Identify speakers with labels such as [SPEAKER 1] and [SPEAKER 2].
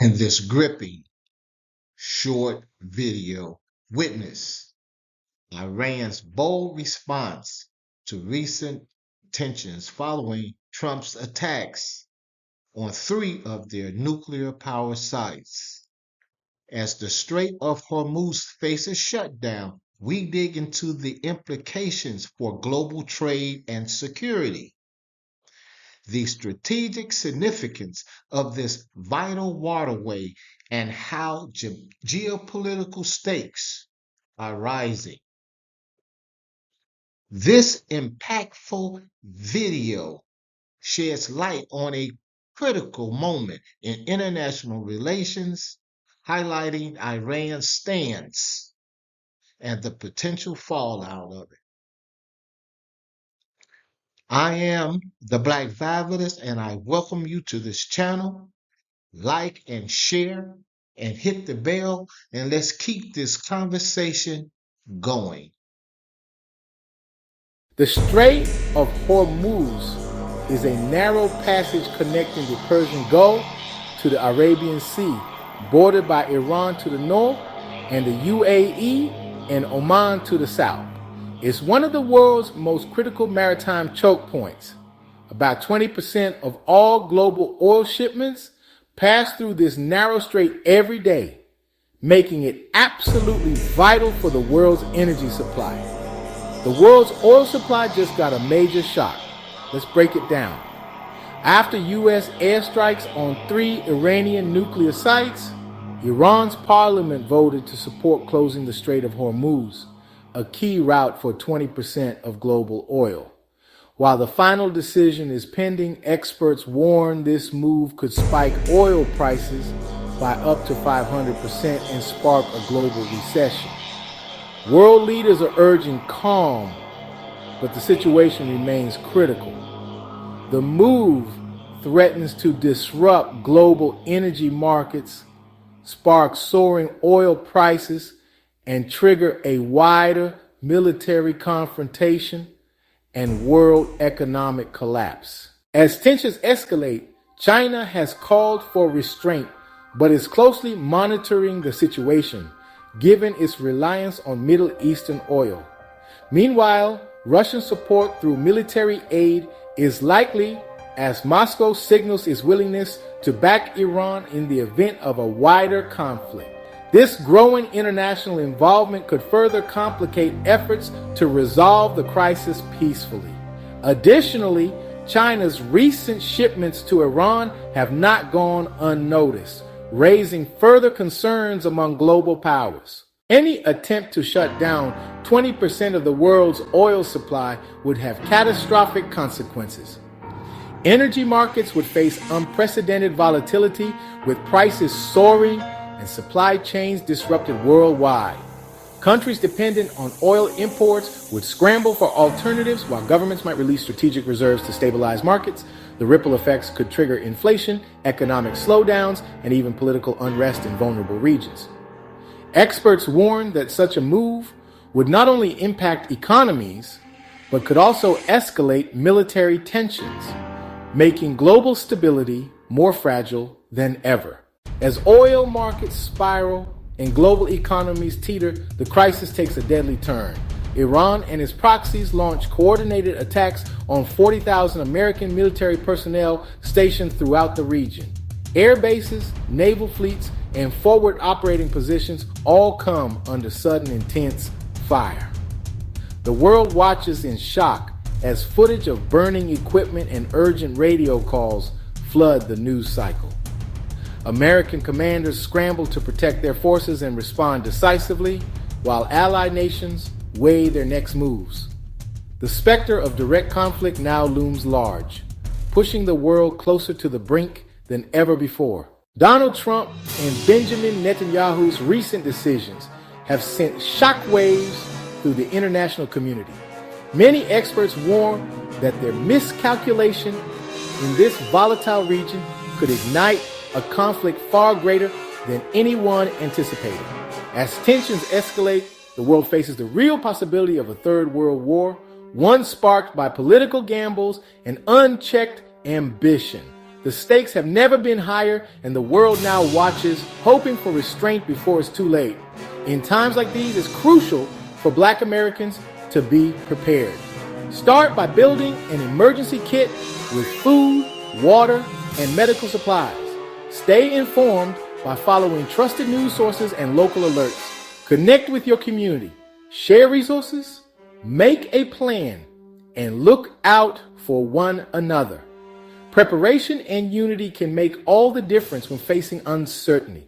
[SPEAKER 1] In this gripping short video, witness Iran's bold response to recent tensions following Trump's attacks on three of their nuclear power sites. As the Strait of Hormuz faces shutdown, we dig into the implications for global trade and security. The strategic significance of this vital waterway and how geopolitical stakes are rising. This impactful video sheds light on a critical moment in international relations, highlighting Iran's stance and the potential fallout of it. I am the Black Violinist, and I welcome you to this channel. Like and share and hit the bell, and let's keep this conversation going.
[SPEAKER 2] The Strait of Hormuz is a narrow passage connecting the Persian Gulf to the Arabian Sea, bordered by Iran to the north and the UAE and Oman to the south. It's one of the world's most critical maritime choke points. About 20% of all global oil shipments pass through this narrow strait every day, making it absolutely vital for the world's energy supply. The world's oil supply just got a major shock. Let's break it down. After U.S. airstrikes on 3 Iranian nuclear sites, Iran's parliament voted to support closing the Strait of Hormuz, a key route for 20% of global oil. While the final decision is pending, experts warn this move could spike oil prices by up to 500% and spark a global recession. World leaders are urging calm, but the situation remains critical. The move threatens to disrupt global energy markets, spark soaring oil prices, and trigger a wider military confrontation and world economic collapse. As tensions escalate, China has called for restraint, but is closely monitoring the situation, given its reliance on Middle Eastern oil. Meanwhile, Russian support through military aid is likely as Moscow signals its willingness to back Iran in the event of a wider conflict. This growing international involvement could further complicate efforts to resolve the crisis peacefully. Additionally, China's recent shipments to Iran have not gone unnoticed, raising further concerns among global powers. Any attempt to shut down 20% of the world's oil supply would have catastrophic consequences. Energy markets would face unprecedented volatility, with prices soaring and supply chains disrupted worldwide. Countries dependent on oil imports would scramble for alternatives, while governments might release strategic reserves to stabilize markets. The ripple effects could trigger inflation, economic slowdowns, and even political unrest in vulnerable regions. Experts warn that such a move would not only impact economies, but could also escalate military tensions, making global stability more fragile than ever. As oil markets spiral and global economies teeter, the crisis takes a deadly turn. Iran and its proxies launched coordinated attacks on 40,000 American military personnel stationed throughout the region. Air bases, naval fleets, and forward operating positions all come under sudden intense fire. The world watches in shock as footage of burning equipment and urgent radio calls flood the news cycle. American commanders scramble to protect their forces and respond decisively, while allied nations weigh their next moves. The specter of direct conflict now looms large, pushing the world closer to the brink than ever before. Donald Trump and Benjamin Netanyahu's recent decisions have sent shockwaves through the international community. Many experts warn that their miscalculation in this volatile region could ignite a conflict far greater than anyone anticipated. As tensions escalate, the world faces the real possibility of a third world war, one sparked by political gambles and unchecked ambition. The stakes have never been higher, and the world now watches, hoping for restraint before it's too late. In times like these, it's crucial for Black Americans to be prepared. Start by building an emergency kit with food, water, and medical supplies. Stay informed by following trusted news sources and local alerts. Connect with your community. Share resources, make a plan, and look out for one another. Preparation and unity can make all the difference when facing uncertainty.